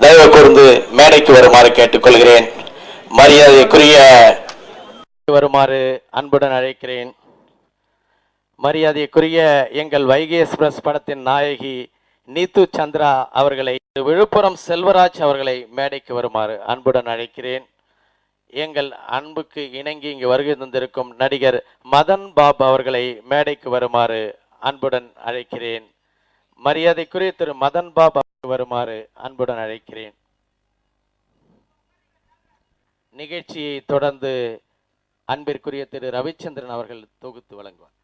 தயவு கூர்ந்து மேடைக்கு வருமாறு கேட்டுக்கொள்கிறேன். மரியாதைக்குரிய வருமாறு அன்புடன் அழைக்கிறேன். மரியாதைக்குரிய எங்கள் வைகை எக்ஸ்பிரஸ் படத்தின் நாயகி நீத்து சந்திரா அவர்களை, விழுப்புரம் செல்வராஜ் அவர்களை மேடைக்கு வருமாறு அன்புடன் அழைக்கிறேன். எங்கள் அன்புக்கு இணங்கி இங்கு வருகை தந்திருக்கும் நடிகர் மதன் பாபு அவர்களை மேடைக்கு வருமாறு அன்புடன் அழைக்கிறேன். மரியாதைக்குரிய திரு மதன் பாபு வருமாறு அன்புடன் அழைக்கிறேன். நிகழ்ச்சியை தொடர்ந்து அன்பிற்குரிய திரு ரவிச்சந்திரன் அவர்கள் தொகுத்து வழங்குவார்.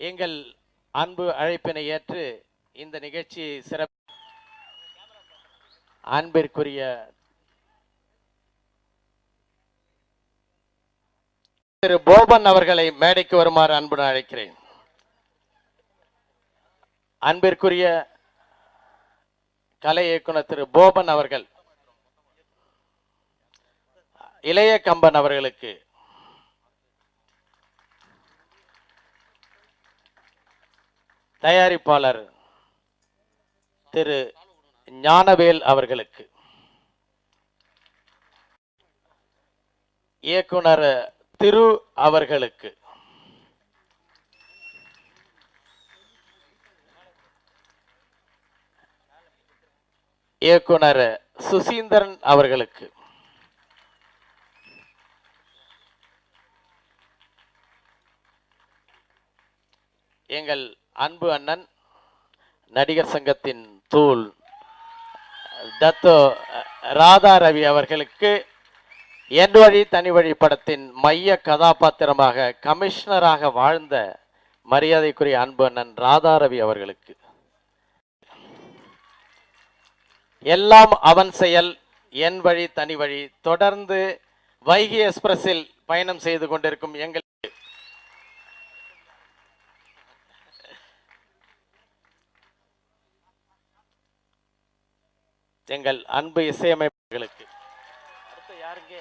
எங்கள் அன்பு அழைப்பினை ஏற்று இந்த நிகழ்ச்சியை சிறப்பு அன்பிற்குரிய திரு போபன் அவர்களை மேடைக்கு வருமாறு அன்புடன் அழைக்கிறேன். அன்பிற்குரிய கலை இயக்குனர் திரு போபன் அவர்கள் இளைய கம்பன் அவர்களுக்கு, தயாரிப்பாளர் திரு ஞானவேல் அவர்களுக்கு, இயக்குனர் திரு அவர்களுக்கு, இயக்குனர் சுசீந்திரன் அவர்களுக்கு, எங்கள் அன்பு அண்ணன் நடிகர் சங்கத்தின் தூள் தத்தோ ராதா ரவி அவர்களுக்கு, என் வழி தனி வழி படத்தின் மைய கதாபாத்திரமாக கமிஷனராக வாழ்ந்த மரியாதைக்குரிய அன்பு அண்ணன் ராதா ரவி அவர்களுக்கு, எல்லாம் அவன் செயல் என் வழி தனி வழி தொடர்ந்து வைகை எக்ஸ்பிரஸில் பயணம் செய்து கொண்டிருக்கும் எங்கள் அன்பு இசையமைப்பாளர்களுக்கு, யாருங்க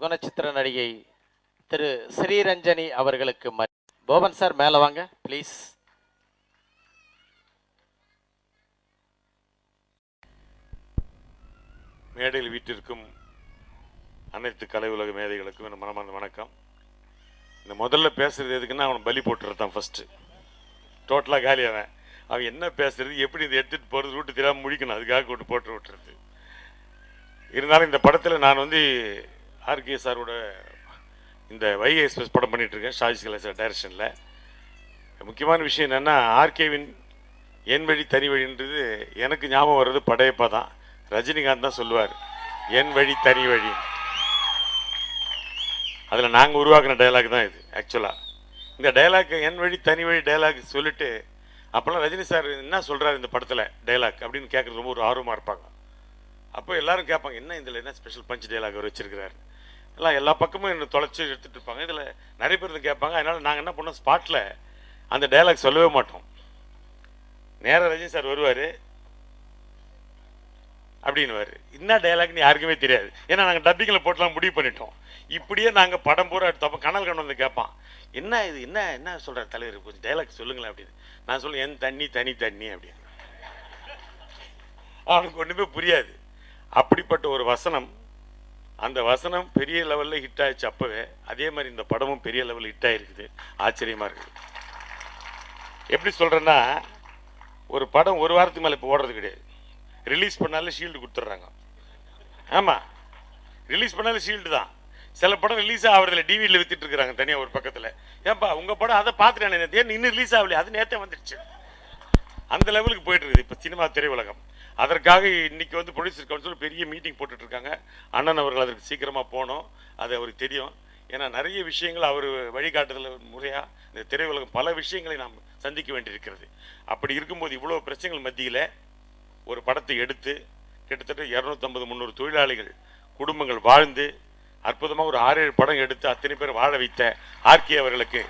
குணச்சித்திர நடிகை திரு ஸ்ரீரஞ்சனி அவர்களுக்கு. போபன் சார் மேல வாங்க பிளீஸ். மேடையில் வீட்டிற்கும் அனைத்து கலை உலக மேதைகளுக்கும் என் மனமார்ந்த வணக்கம். இந்த முதல்ல பேசுறது எதுக்குன்னா அவனை பலி போட்டுறதான் ஃபர்ஸ்ட். டோட்டலாக காலியாவேன். அவன் என்ன பேசுறது, எப்படி இதை எடுத்துகிட்டு போகிறது, ரூட்டு தெரியாமல் முடிக்கணும், அதுக்காக கொண்டு போட்டு விட்டுறது. இருந்தாலும் இந்த படத்தில் நான் ஆர்கே சாரோட இந்த வைகை எக்ஸ்பிரஸ் படம் பண்ணிகிட்ருக்கேன், ஷாஜி கலேசர் டைரக்ஷனில். முக்கியமான விஷயம் என்னென்னா, ஆர்கேவின் என் வழி தனி வழின்றது எனக்கு ஞாபகம் வர்றது படையப்பா தான். ரஜினிகாந்த் தான் சொல்லுவார் என் வழி தனி வழி. அதில் நாங்கள் உருவாக்கின டைலாக் தான் இது. ஆக்சுவலாக இந்த டைலாக் என் வழி தனி வழி டைலாக் சொல்லிட்டு அப்போல்லாம் ரஜினி சார் என்ன சொல்கிறார் இந்த படத்தில் டைலாக் அப்படின்னு கேட்குறது ரொம்ப ஒரு ஆர்வமாக இருப்பாங்க. அப்போ எல்லாரும் கேட்பாங்க, என்ன இதில் என்ன ஸ்பெஷல் பஞ்ச் டைலாக் அவர் வச்சிருக்கிறாரு. எல்லாம் எல்லா பக்கமும் என்ன தொலைச்சி எடுத்துகிட்டு இருப்பாங்க. இதில் நிறைய பேர் கேட்பாங்க. அதனால் நாங்கள் என்ன பண்ணோம், ஸ்பாட்டில் அந்த டைலாக் சொல்லவே மாட்டோம். நேராக ரஜினி சார் வருவார் அப்படின்னுவார். என்ன டைலாக்னு யாருக்குமே தெரியாது. ஏன்னா நாங்கள் டப்பிங்கில் போட்டுலாம் முடிவு பண்ணிட்டோம். இப்படியே நாங்கள் படம் பூரா எடுத்தப்போ கனல் கண்ணு வந்து கேட்பான், என்ன இது என்ன சொல்கிறார் தலைவர், கொஞ்சம் டைலாக் சொல்லுங்களேன் அப்படின்னு. நான் சொல்லுவேன் என் தண்ணி தனி தண்ணி அப்படின்னு. அவனுக்கு ஒன்றுமே புரியாது. அப்படிப்பட்ட ஒரு வசனம், அந்த வசனம் பெரிய லெவலில் ஹிட் ஆயிடுச்சு அப்போவே. அதே மாதிரி இந்த படமும் பெரிய லெவலில் ஹிட் ஆகிருக்குது. ஆச்சரியமாக இருக்குது. எப்படி சொல்கிறேன்னா, ஒரு படம் ஒரு வாரத்துக்கு மேலே இப்போ ஓடுறது கிடையாது. ரிலீஸ் பண்ணாலே ஷீல்டு கொடுத்துட்றாங்க. ஆமாம், ரிலீஸ் பண்ணாலே ஷீல்டு தான். சில படம் ரிலீஸ் ஆகிறதுல டிவியில் வித்துட்டு இருக்கிறாங்க தனியாக ஒரு பக்கத்தில். ஏன்பா உங்கள் படம் அதை பார்த்துட்டேன் நேற்று, இன்னும் ரிலீஸ் ஆகலையே, அது நேற்றே வந்துடுச்சு. அந்த லெவலுக்கு போயிட்டு இருக்குது இப்போ சினிமா திரையுலகம். அதற்காக இன்னைக்கு ப்ரொடியூசர் கவுன்சில் பெரிய மீட்டிங் போட்டுட்ருக்காங்க. அண்ணன் அவர்கள் அதற்கு சீக்கிரமாக போகணும், அது அவருக்கு தெரியும். ஏன்னா நிறைய விஷயங்கள் அவர் வழிகாட்டுதல் முறையாக இந்த திரையுலகம் பல விஷயங்களை நாம் சந்திக்க வேண்டியிருக்கிறது. அப்படி இருக்கும்போது இவ்வளோ பிரச்சனைகள் மத்தியில் ஒரு படத்தை எடுத்து கிட்டத்தட்ட 250-300 தொழிலாளிகள் குடும்பங்கள் வாழ்ந்து அற்புதமாக ஒரு 6-7 படம் எடுத்து அத்தனை பேர் வாழ வைத்த ஆர்கே அவர்களுக்கு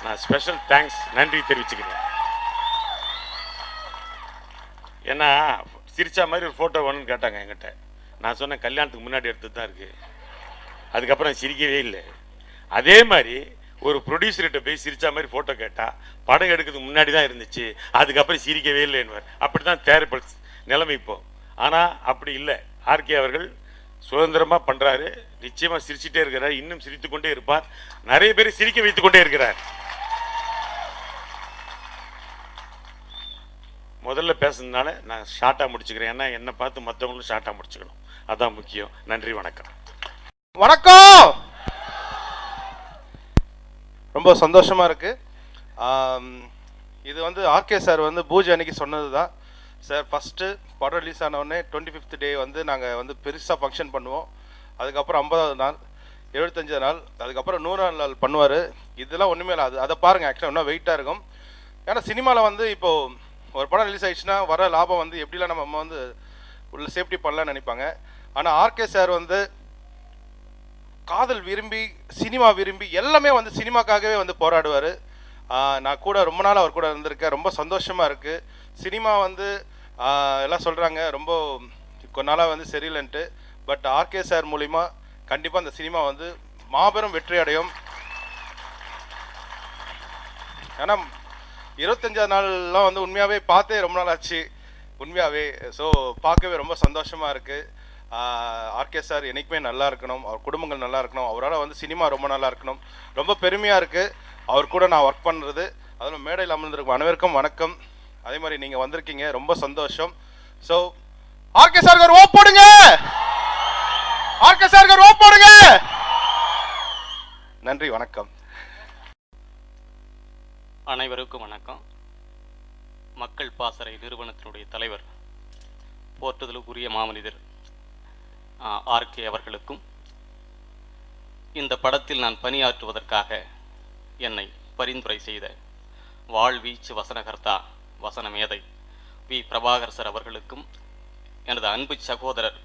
நான் ஸ்பெஷல் தேங்க்ஸ், நன்றி தெரிவிச்சுக்கிறேன். ஏன்னா சிரிச்சா மாதிரி ஒரு ஃபோட்டோ வேணும்னு கேட்டாங்க என்கிட்ட. நான் சொன்னேன் கல்யாணத்துக்கு முன்னாடி எடுத்தது தான் இருக்குது, அதுக்கப்புறம் சிரிக்கவே இல்லை. அதே மாதிரி ஒரு ப்ரொடியூசர்கிட்ட போய் சிரிச்சா மாதிரி ஃபோட்டோ கேட்டால் படம் எடுக்கிறதுக்கு முன்னாடி தான் இருந்துச்சு, அதுக்கப்புறம் சிரிக்கவே இல்லைன்னு. அப்படி தான் தயாரிப்பு நிலைமை இப்போ. ஆனால் அப்படி இல்லை, ஆர்கே அவர்கள் சுதந்திரமாக பண்ணுறாரு, நிச்சயமாக சிரிச்சுட்டே இருக்கிறார், இன்னும் சிரித்து கொண்டே இருப்பார், நிறைய பேர் சிரிக்க வைத்து கொண்டே இருக்கிறார். முதல்ல பேசுனதுனால நான் ஷார்ட்டாக முடிச்சுக்கிறேன், ஏன்னா என்னை பார்த்து மற்றவங்களும் ஷார்ட்டாக முடிச்சுக்கணும், அதான் முக்கியம். நன்றி, வணக்கம். வணக்கம். ரொம்ப சந்தோஷமா இருக்கு. இது வந்து ஆர்கே சார் வந்து பூஜை அன்னைக்கு சொன்னது தான் சார். ஃபஸ்ட்டு படம் ரிலீஸ் ஆனவுடனே 25th டே வந்து நாங்கள் வந்து பெருசாக ஃபங்க்ஷன் பண்ணுவோம். அதுக்கப்புறம் 50வது நாள், 75வது நாள், அதுக்கப்புறம் 100வது நாள் பண்ணுவார். இதெல்லாம் ஒன்றுமே இல்லை. அதை பாருங்கள், ஆக்சுவலாக இன்னும் வெயிட்டாக இருக்கும். ஏன்னா சினிமாவில் வந்து இப்போது ஒரு படம் ரிலீஸ் ஆயிடுச்சுன்னா வர லாபம் வந்து எப்படிலாம் நம்ம வந்து உள்ள சேஃப்டி பண்ணலான்னு நினைப்பாங்க. ஆனால் ஆர்கே சார் வந்து காதல் விரும்பி, சினிமா விரும்பி, எல்லாமே வந்து சினிமாக்காகவே வந்து போராடுவார். நான் கூட ரொம்ப நாள் அவர் கூட இருந்திருக்கேன். ரொம்ப சந்தோஷமாக இருக்குது. சினிமா வந்து எல்லாம் சொல்கிறாங்க ரொம்ப கொஞ்ச நாளாக வந்து சரியில்லைன்ட்டு. பட் ஆர்கே சார் மூலிமா கண்டிப்பாக அந்த சினிமா வந்து மாபெரும் வெற்றி அடையும். ஏன்னா 25வது நாள்லாம் வந்து உண்மையாகவே பார்த்தே ரொம்ப நாள் ஆச்சு உண்மையாகவே. ஸோ பார்க்கவே ரொம்ப சந்தோஷமாக இருக்குது. ஆர்கே சார் என்றைக்குமே நல்லா இருக்கணும், அவர் குடும்பங்கள் நல்லா இருக்கணும், அவரால் வந்து சினிமா ரொம்ப நல்லா இருக்கணும். ரொம்ப பெருமையாக இருக்குது அவர் கூட நான் ஒர்க் பண்ணுறது. அதில் மேடையில் அமர்ந்திருக்கும் அனைவருக்கும் வணக்கம். அதே மாதிரி நீங்கள் வந்திருக்கீங்க, ரொம்ப சந்தோஷம். ஸோ ஆர்கே சாருக்கு ஒரு ஓப் போடுங்க, ஆர்கே சாருக்கு ஒரு ஓப் போடுங்க. நன்றி, வணக்கம். அனைவருக்கும் வணக்கம். மக்கள் பாசறை நிறுவனத்தினுடைய தலைவர், போற்றுதலுக்குரிய மாமனிதர் ஆர்கே அவர்களுக்கும், இந்த படத்தில் நான் பணியாற்றுவதற்காக என்னை பரிந்துரை செய்த வாழ்வீச்சு வசனகர்த்தா, வசன மேதை வி பிரபாகர் சார் அவர்களுக்கும், எனது அன்பு சகோதரர்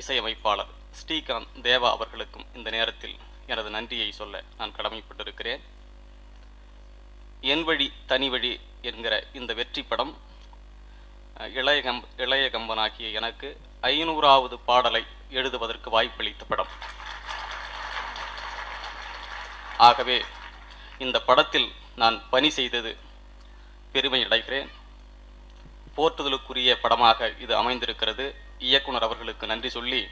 இசையமைப்பாளர் ஸ்ரீகாந்த் தேவா அவர்களுக்கும் இந்த நேரத்தில் எனது நன்றியை சொல்ல நான் கடமைப்பட்டிருக்கிறேன். என் வழி தனி வழி என்கிற இந்த வெற்றி படம் இளைய கம்பனாகிய எனக்கு 500வது பாடலை எழுதுவதற்கு வாய்ப்பளித்த படம். ஆகவே இந்த படத்தில் நான் பணி செய்தது பெருமை அடைகிறேன். போற்றுதலுக்குரிய படமாக இது அமைந்திருக்கிறது. இயக்குனர் அவர்களுக்கு நன்றி சொல்லி,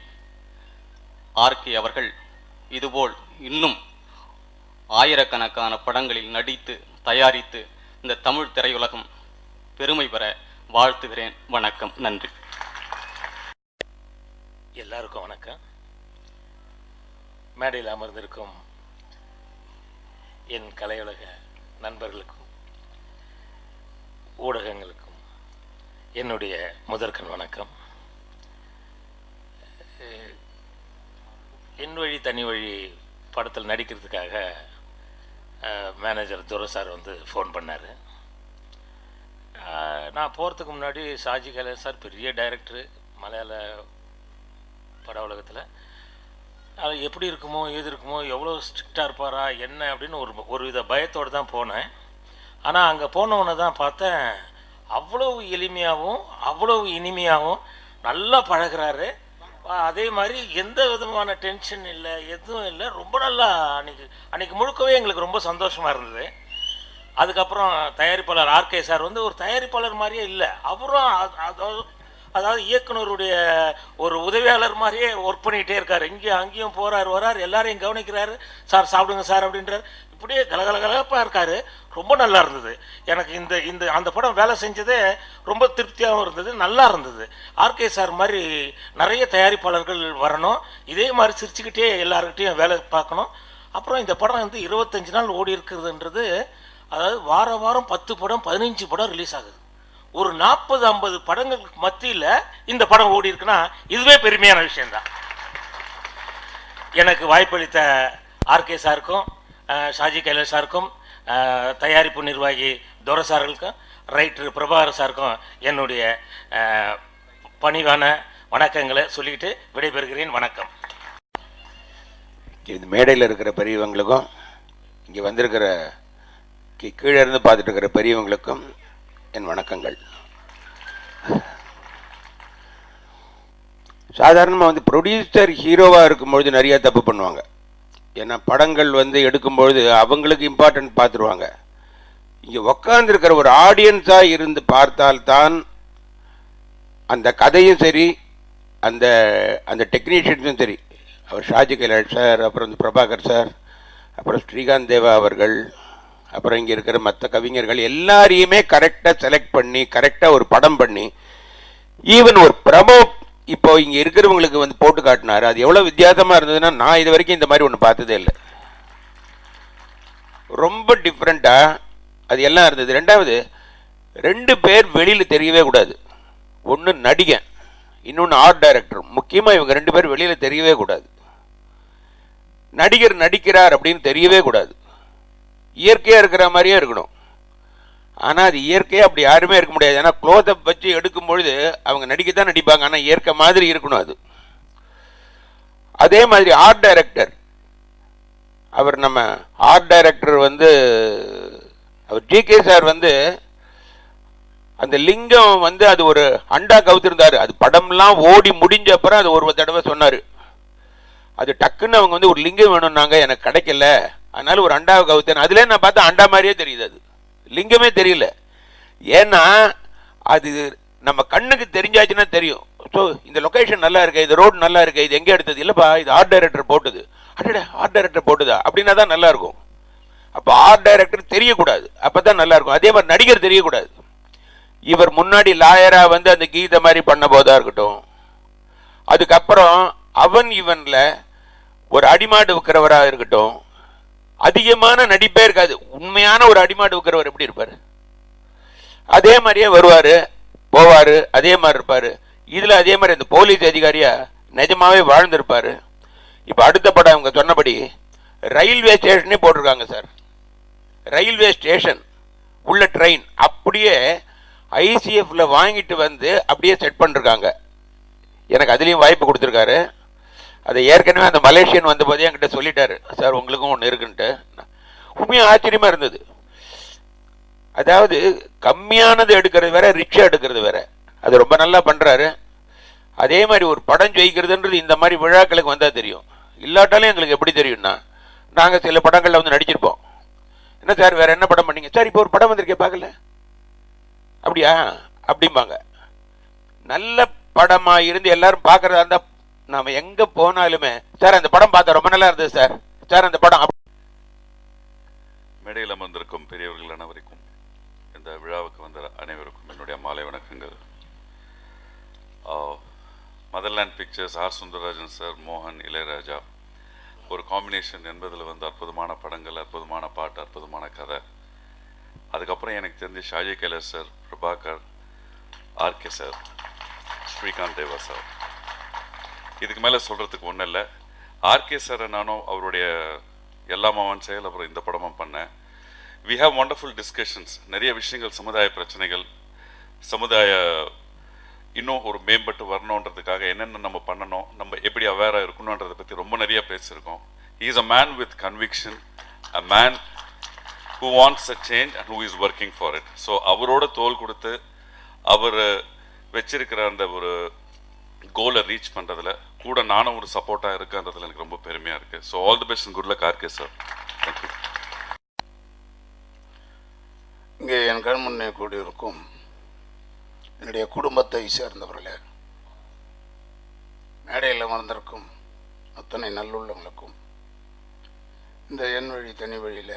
ஆர்கே அவர்கள் இதுபோல் இன்னும் ஆயிரக்கணக்கான படங்களில் நடித்து தயாரித்து இந்த தமிழ் திரையுலகம் பெருமை பெற வாழ்த்துகிறேன். வணக்கம், நன்றி. எல்லாருக்கும் வணக்கம். மேடையில் அமர்ந்திருக்கும் என் கலையுலக நண்பர்களுக்கும் ஊடகங்களுக்கும் என்னுடைய முதற்கண் வணக்கம். என் வழி தனி வழி படத்தில் நடிக்கிறதுக்காக மேனேஜர் துரை சார் வந்து ஃபோன் பண்ணார். நான் போகிறதுக்கு முன்னாடி ஷாஜி கலையர் சார் பெரிய டைரக்டரு மலையாள பட உலகத்தில், அது எப்படி இருக்குமோ ஏது இருக்குமோ, எவ்வளோ ஸ்ட்ரிக்டாக இருப்பாரா என்ன அப்படின்னு ஒரு வித பயத்தோடு தான் போனேன். ஆனால் அங்கே போனவொன்னே தான் பார்த்தேன், அவ்வளவு எளிமையாகவும் அவ்வளவு இனிமையாகவும் நல்லா பழகிறாரு. அதே மாதிரி எந்த விதமான டென்ஷன் இல்லை, எதுவும் இல்லை. ரொம்ப நல்லா அன்னைக்கு முழுக்கவே எங்களுக்கு ரொம்ப சந்தோஷமாக இருந்தது. அதுக்கப்புறம் தயாரிப்பாளர் ஆர்கே சார் வந்து ஒரு தயாரிப்பாளர் மாதிரியே இல்லை, அவரும் அதாவது இயக்குனருடைய ஒரு உதவியாளர் மாதிரியே ஒர்க் பண்ணிக்கிட்டே இருக்கார். இங்கேயும் அங்கேயும் போகிறார் வரார், எல்லாரையும் கவனிக்கிறாரு. சார் சாப்பிடுங்க சார் அப்படின்றார். இப்படியே கலகலகலப்பாக இருக்கார். ரொம்ப நல்லா இருந்தது. எனக்கு இந்த அந்த படம் வேலை செஞ்சதே ரொம்ப திருப்தியாகவும் இருந்தது, நல்லா இருந்தது. ஆர்கே சார் மாதிரி நிறைய தயாரிப்பாளர்கள் வரணும், இதே மாதிரி சிரிச்சுக்கிட்டே எல்லாருக்கிட்டையும் வேலை பார்க்கணும். அப்புறம் இந்த படம் வந்து 25 நாள் ஓடி இருக்கிறதுன்றது, அதாவது வாரம் 10 படம் 15 படம் ரிலீஸ் ஆகுது. ஒரு 40-50 படங்களுக்கு மத்தியில் இந்த படம் ஓடி இருக்குன்னா இதுவே பெருமையான விஷயம்தான். எனக்கு வாய்ப்பளித்த ஆர்கே சாருக்கும் ஷாஜி கைலாஷ் சாருக்கும் தயாரிப்பு நிர்வாகி துரை சார்களுக்கும் ரைட்டர் பிரபாகர் சாருக்கும் என்னுடைய பணிவான வணக்கங்களை சொல்லிக்கிட்டு விடைபெறுகிறேன். வணக்கம். இந்த மேடையில் இருக்கிற பெரியவங்களுக்கும் இங்கே வந்திருக்கிற கீழே இருந்து பார்த்துட்டு இருக்கிற பெரியவங்களுக்கும் என் வணக்கங்கள். சாதாரணமாக வந்து ப்ரொடியூசர் ஹீரோவாக இருக்கும்பொழுது நிறையா தப்பு பண்ணுவாங்க. ஏன்னா படங்கள் வந்து எடுக்கும்பொழுது அவங்களுக்கு இம்பார்ட்டன்ட் பார்த்துருவாங்க. இங்கே உக்காந்துருக்கிற ஒரு ஆடியன்ஸாக இருந்து பார்த்தால்தான் அந்த கதையும் சரி, அந்த அந்த டெக்னீஷியன்ஸும் சரி, அவர் ஷாஜி கைலாஷ் சார், அப்புறம் வந்து பிரபாகர் சார், அப்புறம் ஸ்ரீகாந்த் தேவா அவர்கள், அப்புறம் இங்கே இருக்கிற மற்ற கவிஞர்கள் எல்லாரையுமே கரெக்டாக செலக்ட் பண்ணி கரெக்டாக ஒரு படம் பண்ணி, ஈவன் ஒரு ப்ரமோ இப்போ இங்கே இருக்கிறவங்களுக்கு வந்து போட்டு காட்டினார். அது எவ்வளோ வித்தியாசமாக இருந்ததுன்னா நான் இது வரைக்கும் இந்த மாதிரி ஒன்று பார்த்ததே இல்லை. ரொம்ப டிஃப்ரெண்ட்டாக அது எல்லாம் இருந்தது. ரெண்டாவது, 2 பேர் வெளியில் தெரியவே கூடாது. ஒன்று நடிகன், இன்னொன்று ஆர்ட் டைரக்டர். முக்கியமாக இவங்க 2 பேர் வெளியில் தெரியவே கூடாது. நடிகர் நடிக்கிறார் அப்படின்னு தெரியவே கூடாது. இயற்கையாக இருக்கிற மாதிரியே இருக்கணும். ஆனால் அது இயற்கையாக அப்படி யாருமே இருக்க முடியாது. ஏன்னா க்ளோஸ்அப் வச்சு எடுக்கும் பொழுது அவங்க நடிக்கத்தான் நடிப்பாங்க, ஆனால் இயற்கை மாதிரி இருக்கணும் அது. அதே மாதிரி ஆர்ட் டைரக்டர், அவர் நம்ம ஆர்ட் டைரக்டர் வந்து அவர் ஜிகே சார் வந்து அந்த லிங்கம் வந்து அது ஒரு அண்டா கவுத்திருந்தார். அது படம்லாம் ஓடி முடிஞ்ச அப்புறம் அது ஒரு தடவை சொன்னார். அது டக்குன்னு அவங்க வந்து ஒரு லிங்கம் வேணும்னாங்க, எனக்கு கிடைக்கல, அதனால ஒரு அண்டாவை கவுத்தேன். அதுல நான் பார்த்தா அண்டா மாதிரியே தெரியுது, அது லிங்கமே தெரியல. ஏன்னா அது நம்ம கண்ணுக்கு தெரிஞ்சாச்சுன்னா தெரியும். ஸோ இந்த லொக்கேஷன் நல்லா இருக்கு, இது ரோடு நல்லா இருக்கு, இது எங்கே எடுத்தது, இல்லைப்பா இது ஆர்ட் டைரக்டர் போட்டது, அடடா ஆர்ட் டைரக்டர் போட்டுதா அப்படின்னா தான் நல்லா இருக்கும். அப்போ ஆர்ட் டைரக்டர் தெரியக்கூடாது, அப்போ தான் நல்லா இருக்கும். அதே மாதிரி நடிகர் தெரியக்கூடாது. இவர் முன்னாடி லாயரா வந்து அந்த கீதை மாதிரி பண்ண போதா இருக்கட்டும், அதுக்கப்புறம் அவன் இவன்ல ஒரு அடிமாடு விற்கிறவராக இருக்கட்டும், அதிகமான நடிப்பே இருக்காது. உண்மையான ஒரு அடிமாடு விற்கிறவர் எப்படி இருப்பார்? அதே மாதிரியே வருவார் போவார், அதே மாதிரி இருப்பார். இதில் அதே மாதிரி அந்த போலீஸ் அதிகாரியா நிஜமாவே வாழ்ந்திருப்பார். இப்போ அடுத்த படம் அவங்க சொன்னபடி ரயில்வே ஸ்டேஷனே போட்டிருக்காங்க சார். ரயில்வே ஸ்டேஷன் உள்ள ட்ரெயின் அப்படியே ஐசிஎஃப்ல வாங்கிட்டு வந்து அப்படியே செட் பண்ணிருக்காங்க. எனக்கு அதுலேயும் வாய்ப்பு கொடுத்துருக்காரு. அதை ஏற்கனவே அந்த மலேசியன் வந்த போதே என்கிட்ட சொல்லிட்டாரு, சார் உங்களுக்கும் ஒன்று இருக்குன்ட்டு. உண்மையாக ஆச்சரியமாக இருந்தது. அதாவது கம்மியானது எடுக்கிறது வேற, ரிச்சா எடுக்கிறது வேற. அது ரொம்ப நல்லா பண்ணுறாரு. அதே மாதிரி ஒரு படம் ஜெயிக்கிறதுன்றது இந்த மாதிரி விழாக்களுக்கு வந்தால் தெரியும். இல்லாட்டாலும் எங்களுக்கு எப்படி தெரியும்னா, நாங்கள் சில படங்களில் வந்து நடிச்சிருப்போம். என்ன சார் வேற என்ன படம் பண்ணீங்க? சார் இப்போ ஒரு படம் வந்திருக்கே பார்க்கல, அப்படியா அப்படிம்பாங்க. நல்ல படமாக இருந்து எல்லாரும் பார்க்குறதா இருந்தால் நாம் எங்கே போனாலுமே, சார் அந்த படம் பார்த்தா ரொம்ப நல்லா இருந்தது சார், சார் அந்த படம். மேடையில் அமர்ந்திருக்கும் பெரியவர்கள் அனைவருக்கும், இந்த விழாவுக்கு வந்த அனைவருக்கும் என்னுடைய மாலை வணக்கங்கள். Motherland pictures, R Sundararajan sir, மோகன், இளையராஜா ஒரு காம்பினேஷன் என்பதில் வந்து அற்புதமான படங்கள், அற்புதமான பாட்டு, அற்புதமான கதை. அதுக்கப்புறம் எனக்கு தெரிஞ்ச Shaji Kailash sir, Prabhakar, R K sir, Srikanth Deva sir. இதுக்கு மேலே சொல்கிறதுக்கு ஒன்றும் இல்லை. ஆர்கே சார் நானும் அவருடைய எல்லா மாவன் செயல், அப்புறம் இந்த படமும் பண்ணேன். We have wonderful discussions. நிறைய விஷயங்கள், சமுதாய பிரச்சனைகள், சமுதாய இன்னும் ஒரு மேம்பட்டு வரணுன்றதுக்காக என்னென்ன நம்ம பண்ணணும், நம்ம எப்படி அவேராக இருக்கணுன்றதை பற்றி ரொம்ப நிறைய பேசியிருக்கோம். He is a man with conviction, a man who wants a change and who is working for it. So அவரோட தோல் கொடுத்து அவர் வச்சிருக்கிற அந்த ஒரு கோலை ரீச் பண்ணுறதுல கூட நானும் ஒரு சப்போர்ட்டாக இருக்குன்றதுல எனக்கு ரொம்ப பெருமையாக இருக்குது. So all the best and good luck RK sir. Thank you. இங்கே என் கண் முன்னே கூடியிருக்கும் என்னுடைய குடும்பத்தை சேர்ந்தவர்களே, மேடையில் அமர்ந்திருக்கும் அத்தனை நல்லுள்ளங்களுக்கும், இந்த என் வழி தனி வழியில்